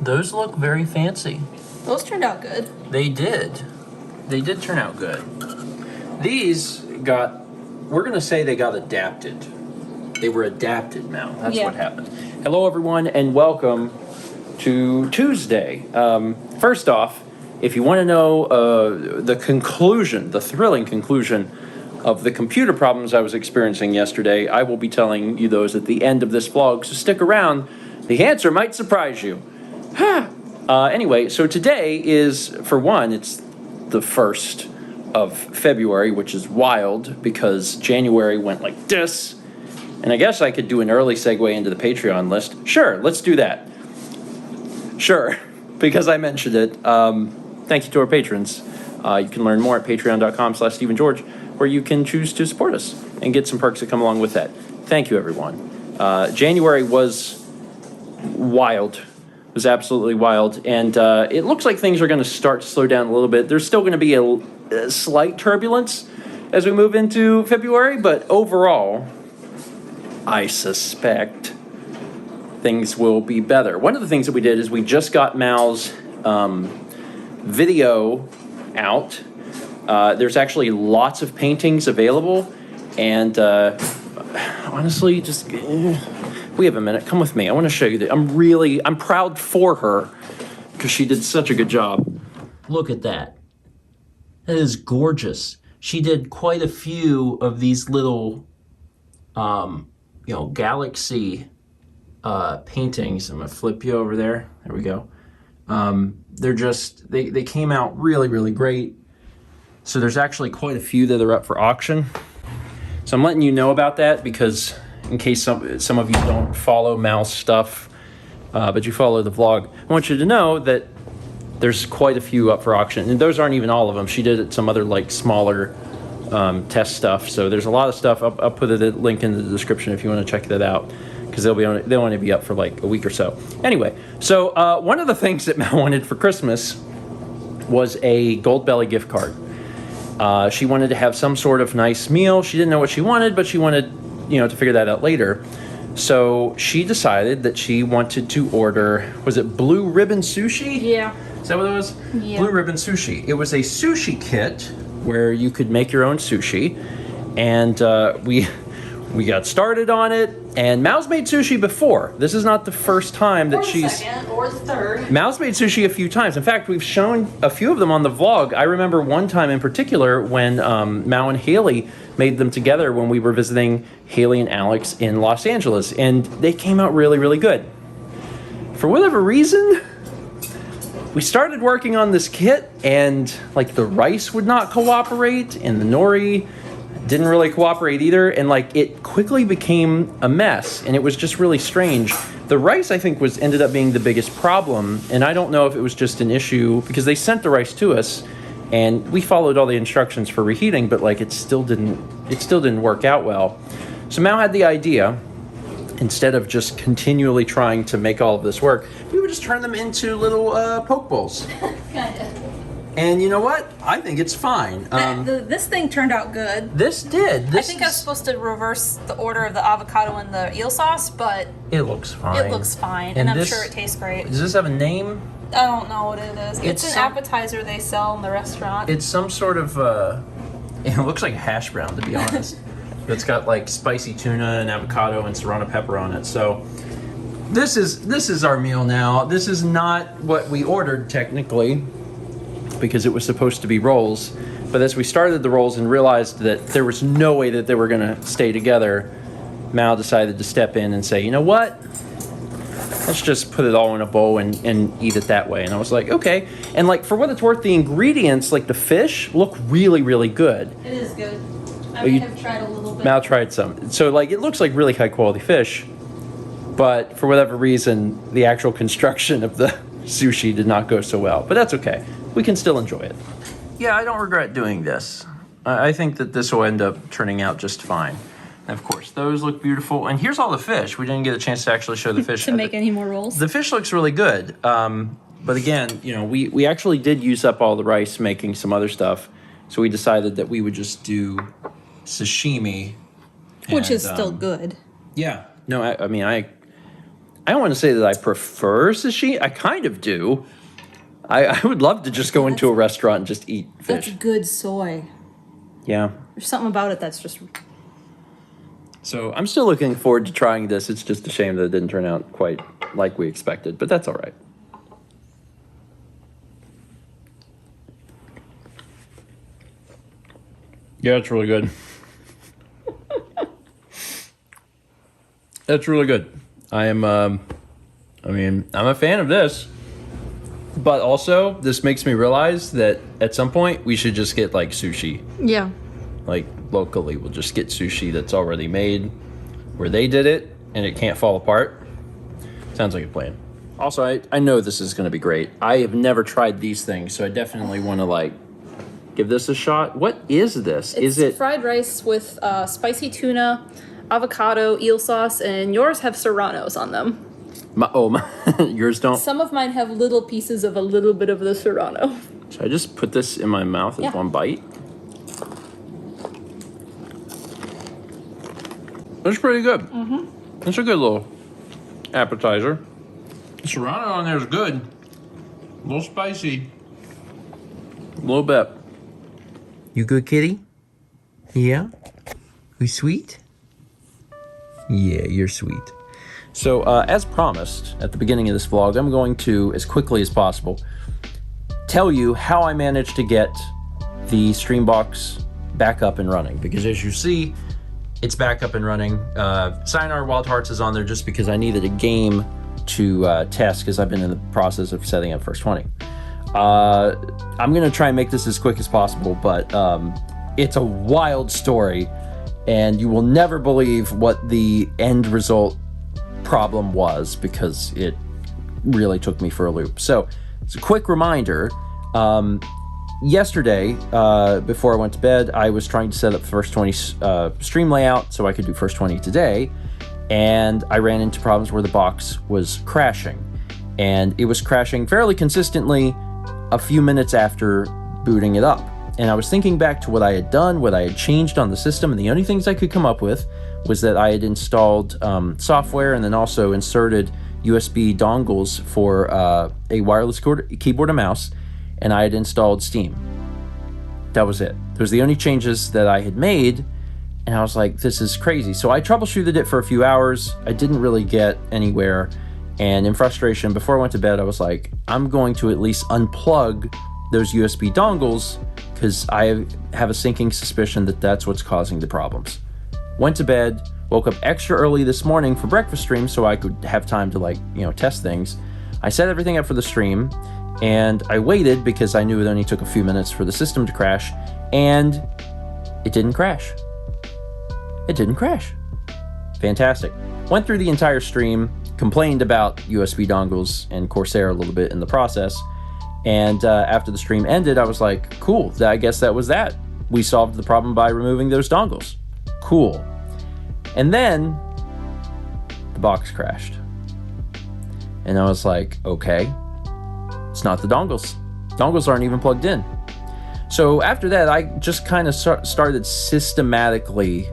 those look very fancy. Those turned out good. They did. They did turn out good. These got, we're going to say they got adapted. They were adapted, Mal. That's what happened. Hello, everyone, and welcome to Tuesday. First off, if you want to know the conclusion, the thrilling conclusion of the computer problems I was experiencing yesterday, I will be telling you those at the end of this vlog, so stick around. The answer might surprise you. Anyway, so today is, for one, it's the 1st of February, which is wild because January went like this. And I guess I could do an early segue into the Patreon list. Sure, let's do that. Sure, because I mentioned it. Thank you to our patrons. You can learn more at patreon.com/StephenGeorge, where you can choose to support us and get some perks that come along with that. Thank you, everyone. January was wild. It was absolutely wild. And it looks like things are going to start to slow down a little bit. There's still going to be a slight turbulence as we move into February, but overall, I suspect things will be better. One of the things that we did is we just got Mal's video out. There's actually lots of paintings available, and honestly, just we have a minute. Come with me. I want to show you that. I'm proud for her because she did such a good job. Look at that. That is gorgeous. She did quite a few of these little, galaxy paintings. I'm gonna flip you over there. There we go. They're just, they came out really, really great. So there's actually quite a few that are up for auction. So I'm letting you know about that because in case some of you don't follow Mal's stuff, but you follow the vlog, I want you to know that there's quite a few up for auction. And those aren't even all of them. She did some other like smaller test stuff. So there's a lot of stuff. I'll put a link in the description if you want to check that out, because they'll only be up for like a week or so. Anyway, so one of the things that Mal wanted for Christmas was a Gold Belly gift card. She wanted to have some sort of nice meal. She didn't know what she wanted, but she wanted, to figure that out later. So she decided that she wanted to order, was it Blue Ribbon Sushi? Yeah. Is that what it was? Yeah. Blue Ribbon Sushi. It was a sushi kit where you could make your own sushi. And we got started on it. And Mal's made sushi before. This is not the first time that she's... second or the third. Mal's made sushi a few times. In fact, we've shown a few of them on the vlog. I remember one time in particular when Mal and Haley made them together when we were visiting Haley and Alex in Los Angeles. And they came out really, really good. For whatever reason, we started working on this kit and like the rice would not cooperate and the nori didn't really cooperate either, and like it quickly became a mess, and it was just really strange. The rice, I think, ended up being the biggest problem, and I don't know if it was just an issue because they sent the rice to us and we followed all the instructions for reheating, but like it still didn't work out well. So Mal had the idea, instead of just continually trying to make all of this work, we would just turn them into little poke bowls. Kinda. And you know what? I think it's fine. This thing turned out good. This did. I think I was supposed to reverse the order of the avocado and the eel sauce, but It looks fine. it looks fine, and I'm sure it tastes great. Does this have a name? I don't know what it is. It's an appetizer they sell in the restaurant. It's some sort of, it looks like a hash brown, to be honest. It's got like spicy tuna and avocado and serrano pepper on it. So this is our meal now. This is not what we ordered technically, because it was supposed to be rolls. But as we started the rolls and realized that there was no way that they were gonna stay together, Mal decided to step in and say, you know what? Let's just put it all in a bowl and eat it that way. And I was like, okay. And like, for what it's worth, the ingredients, like the fish, look really, really good. It is good. I may have tried a little bit. Mal tried some. So like, it looks like really high quality fish, but for whatever reason, the actual construction of the sushi did not go so well. But that's okay. We can still enjoy it. Yeah, I don't regret doing this. I think that this will end up turning out just fine. And of course, those look beautiful. And here's all the fish. We didn't get a chance to actually show the fish. To make any more rolls. The fish looks really good. But again, we actually did use up all the rice making some other stuff. So we decided that we would just do sashimi. Which is still good. Yeah. No, I I don't want to say that I prefer sashimi. I kind of do. I would love to just go into a restaurant and just eat fish. That's good soy. Yeah. There's something about it that's just... So I'm still looking forward to trying this. It's just a shame that it didn't turn out quite like we expected, but that's all right. Yeah, it's really good. That's really good. I'm a fan of this, but also this makes me realize that at some point we should just get like sushi. Yeah. Like locally, we'll just get sushi that's already made where they did it and it can't fall apart. Sounds like a plan. Also, I know this is going to be great. I have never tried these things, so I definitely want to like give this a shot. What is this? Is it fried rice with spicy tuna, avocado, eel sauce, and yours have serranos on them. Yours don't? Some of mine have little pieces of a little bit of the serrano. Should I just put this in my mouth as one bite? That's pretty good. Mm-hmm. That's a good little appetizer. The serrano on there is good. A little spicy. A little bit. You good, kitty? Yeah? We sweet? Yeah, you're sweet. So, as promised at the beginning of this vlog, I'm going to, as quickly as possible, tell you how I managed to get the Streambox back up and running. Because as you see, it's back up and running. Sayonara Wild Hearts is on there just because I needed a game to test because I've been in the process of setting up First 20. I'm going to try and make this as quick as possible, but it's a wild story, and you will never believe what the end result problem was because it really took me for a loop. So, it's a quick reminder. Yesterday, before I went to bed, I was trying to set up First 20 stream layout so I could do First 20 today, and I ran into problems where the box was crashing. And it was crashing fairly consistently a few minutes after booting it up. And I was thinking back to what I had done, what I had changed on the system, and the only things I could come up with was that I had installed software and then also inserted USB dongles for a wireless keyboard and mouse, and I had installed Steam. That was it. Those were the only changes that I had made, and I was like, this is crazy. So I troubleshooted it for a few hours. I didn't really get anywhere, and in frustration, before I went to bed, I was like, I'm going to at least unplug those USB dongles because I have a sinking suspicion that that's what's causing the problems. Went to bed, woke up extra early this morning for breakfast stream so I could have time to test things. I set everything up for the stream, and I waited because I knew it only took a few minutes for the system to crash, and it didn't crash. It didn't crash. Fantastic. Went through the entire stream, complained about USB dongles and Corsair a little bit in the process, and after the stream ended, I was like, cool, I guess that was that. We solved the problem by removing those dongles. Cool. And then the box crashed. And I was like, okay, it's not the dongles. Dongles aren't even plugged in. So after that, I just kind of started systematically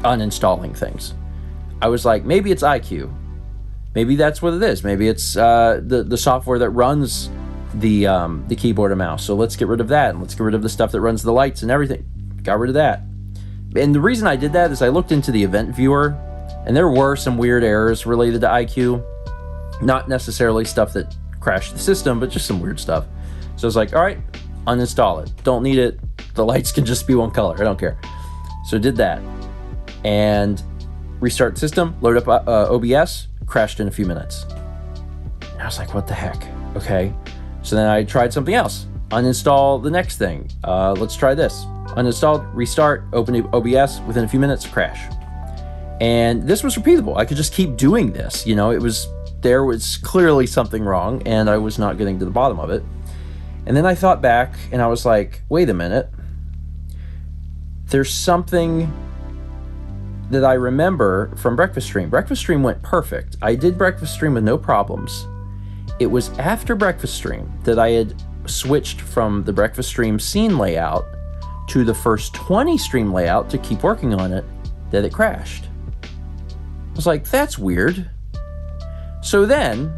uninstalling things. I was like, maybe it's IQ. Maybe that's what it is. Maybe it's the software that runs the keyboard and mouse. So let's get rid of that, and let's get rid of the stuff that runs the lights and everything. Got rid of that. And the reason I did that is I looked into the event viewer, and there were some weird errors related to IQ. Not necessarily stuff that crashed the system, but just some weird stuff. So I was like, all right, uninstall it. Don't need it. The lights can just be one color. I don't care. So I did that. And restart the system, load up OBS, crashed in a few minutes. And I was like, what the heck? Okay. So then I tried something else. Uninstall the next thing. Let's try this. Uninstalled, restart, open OBS, within a few minutes, crash. And this was repeatable. I could just keep doing this. There was clearly something wrong, and I was not getting to the bottom of it. And then I thought back, and I was like, wait a minute. There's something that I remember from Breakfast Stream. Breakfast Stream went perfect. I did Breakfast Stream with no problems. It was after Breakfast Stream that I had switched from the Breakfast Stream scene layout to the First 20 stream layout to keep working on it, that it crashed. I was like, that's weird. So then,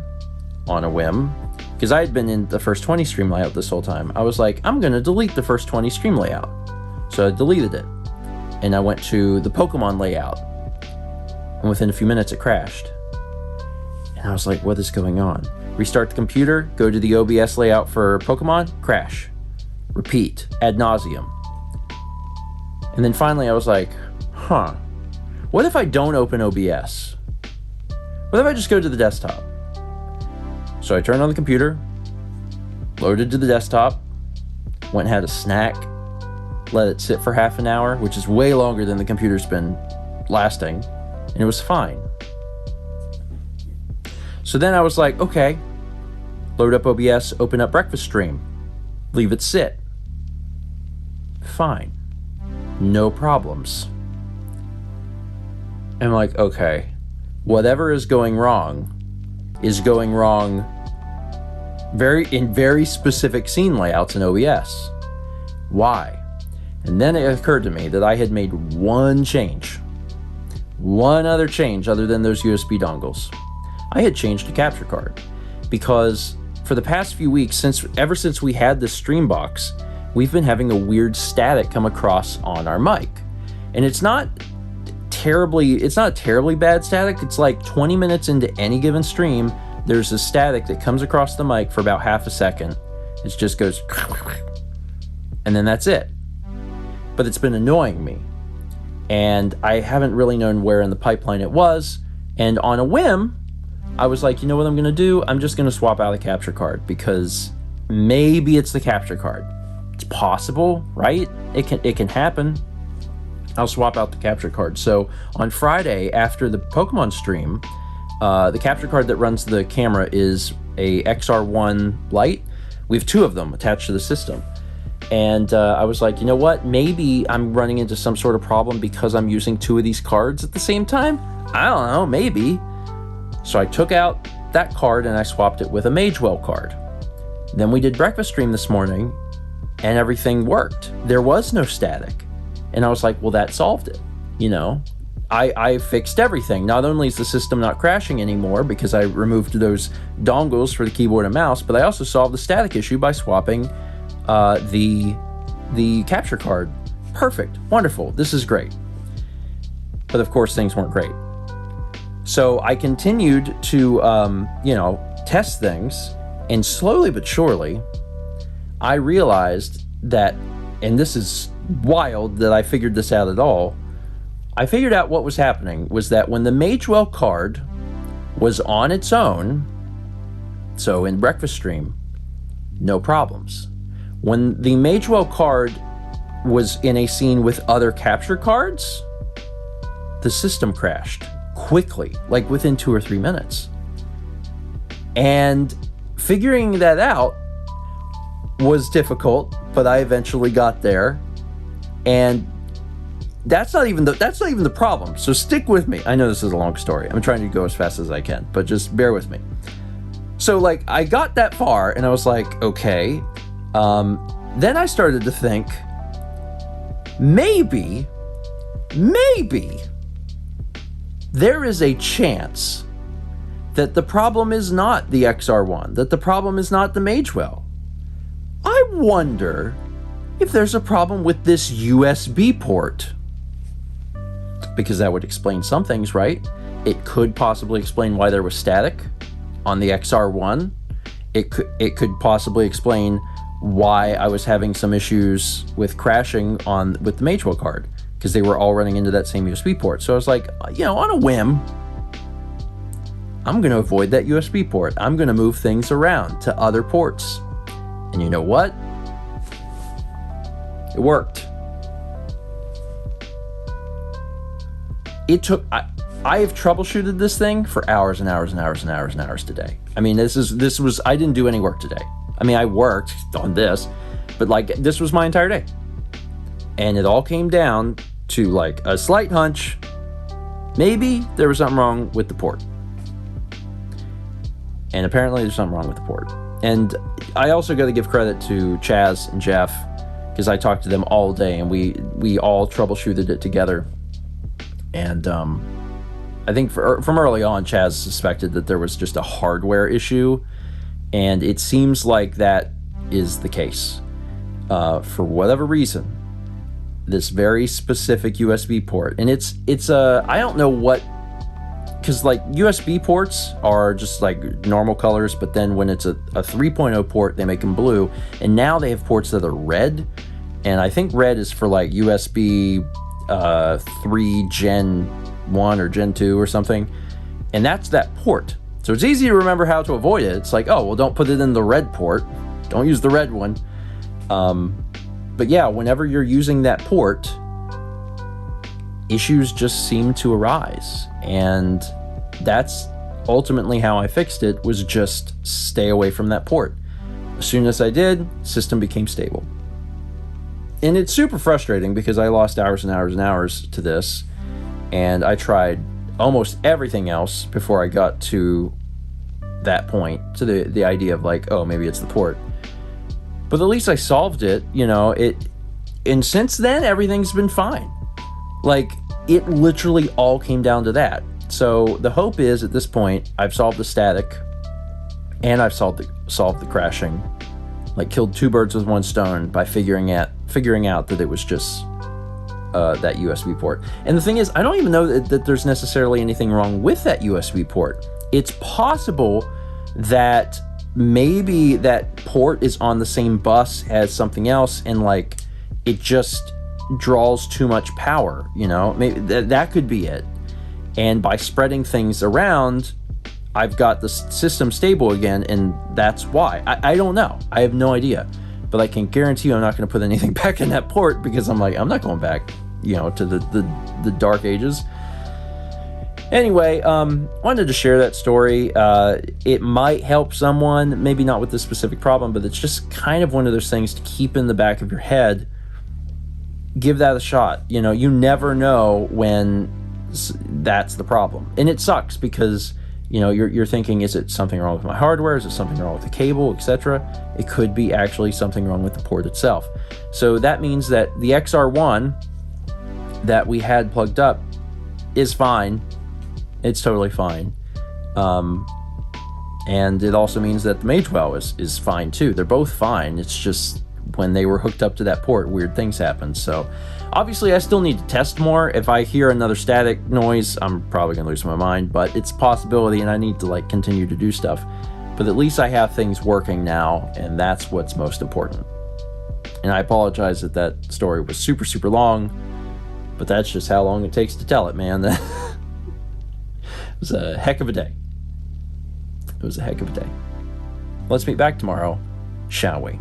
on a whim, because I had been in the first 20 stream layout this whole time, I was like, I'm going to delete the first 20 stream layout. So I deleted it. And I went to the Pokemon layout. And within a few minutes, it crashed. And I was like, what is going on? Restart the computer, go to the OBS layout for Pokemon, crash. Repeat, ad nauseum. And then finally I was like, what if I don't open OBS? What if I just go to the desktop? So I turned on the computer, loaded to the desktop, went and had a snack, let it sit for half an hour, which is way longer than the computer's been lasting, and it was fine. So then I was like, okay, load up OBS, open up breakfast stream, leave it sit. Fine. No problems. I'm like, okay, whatever is going wrong in very specific scene layouts in OBS. Why? And then it occurred to me that I had made one other change other than those USB dongles. I had changed the capture card because for the past few weeks, ever since we had this stream box, we've been having a weird static come across on our mic. And it's not terribly bad static. It's like 20 minutes into any given stream, there's a static that comes across the mic for about half a second. It just goes, and then that's it. But it's been annoying me. And I haven't really known where in the pipeline it was. And on a whim, I was like, you know what I'm gonna do? I'm just gonna swap out the capture card because maybe it's the capture card. It's possible, right? It can happen. I'll swap out the capture card. So on Friday after the Pokemon stream, the capture card that runs the camera is a XR1 Lite. We have two of them attached to the system. And I was like, you know what? Maybe I'm running into some sort of problem because I'm using two of these cards at the same time. I don't know, maybe. So I took out that card and I swapped it with a Magewell card. Then we did breakfast stream this morning and everything worked. There was no static. And I was like, well, that solved it. You know, I fixed everything. Not only is the system not crashing anymore because I removed those dongles for the keyboard and mouse, but I also solved the static issue by swapping the capture card. Perfect. Wonderful. This is great. But of course, things weren't great. So I continued to, test things. And slowly but surely, I realized that, and this is wild that I figured this out at all, I figured out what was happening was that when the Magewell card was on its own, so in breakfast stream, no problems. When the Magewell card was in a scene with other capture cards, the system crashed quickly, like within 2 or 3 minutes. And figuring that out was difficult, but I eventually got there. And that's not even the problem. So stick with me. I know this is a long story. I'm trying to go as fast as I can, but just bear with me. So like I got that far and I was like, okay. Then I started to think, maybe there is a chance that the problem is not the XR1, that the problem is not the Magewell. I wonder if there's a problem with this USB port. Because that would explain some things, right? It could possibly explain why there was static on the XR1. It could possibly explain why I was having some issues with crashing with the Magewell card, because they were all running into that same USB port. So I was like, on a whim, I'm going to avoid that USB port. I'm going to move things around to other ports. And you know what? It worked. It took, I have troubleshooted this thing for hours and hours and hours and hours and hours today. I mean, I didn't do any work today. I mean, I worked on this, but like this was my entire day. And it all came down to like a slight hunch. Maybe there was something wrong with the port. And apparently there's something wrong with the port. And I also got to give credit to Chaz and Jeff, because I talked to them all day and we all troubleshooted it together. And I think from early on, Chaz suspected that there was just a hardware issue, and it seems like that is the case. For whatever reason, this very specific USB port, and it's I don't know what, because like USB ports are just like normal colors, but then when it's a 3.0 port, they make them blue, and now they have ports that are red, and I think red is for like USB 3 Gen 1 or Gen 2 or something, and that's that port. So it's easy to remember how to avoid it. It's like, oh, well, don't put it in the red port. Don't use the red one. But yeah, whenever you're using that port, issues just seem to arise. And that's ultimately how I fixed it, was just stay away from that port. As soon as I did, system became stable. And it's super frustrating because I lost hours and hours and hours to this, and I tried almost everything else before I got to that point, to the idea of like, oh, maybe it's the port. But at least I solved it, and since then everything's been fine. Like, it literally all came down to that. So the hope is, at this point, I've solved the static and I've solved the crashing. Like, killed two birds with one stone by figuring out that it was just that USB port. And the thing is, I don't even know that there's necessarily anything wrong with that USB port. It's possible that maybe that port is on the same bus as something else, and like it just draws too much power, maybe that could be it. And by spreading things around, I've got the system stable again, and that's why. I don't know. I have no idea. But I can guarantee you I'm not going to put anything back in that port, because I'm not going back, to the dark ages. Anyway, wanted to share that story. It might help someone, maybe not with this specific problem, but it's just kind of one of those things to keep in the back of your head. Give that a shot. You never know when that's the problem. And it sucks because, you're thinking, is it something wrong with my hardware? Is it something wrong with the cable, etc.? It could be actually something wrong with the port itself. So that means that the XR1 that we had plugged up is fine. It's totally fine. And it also means that the Magewell is fine too. They're both fine. It's just when they were hooked up to that port, weird things happened. So obviously I still need to test more. If I hear another static noise, I'm probably gonna lose my mind, but it's a possibility, and I need to continue to do stuff. But at least I have things working now, and that's what's most important. And I apologize that story was super, super long, but that's just how long it takes to tell it, man. It was a heck of a day. It was a heck of a day. Let's meet back tomorrow, shall we?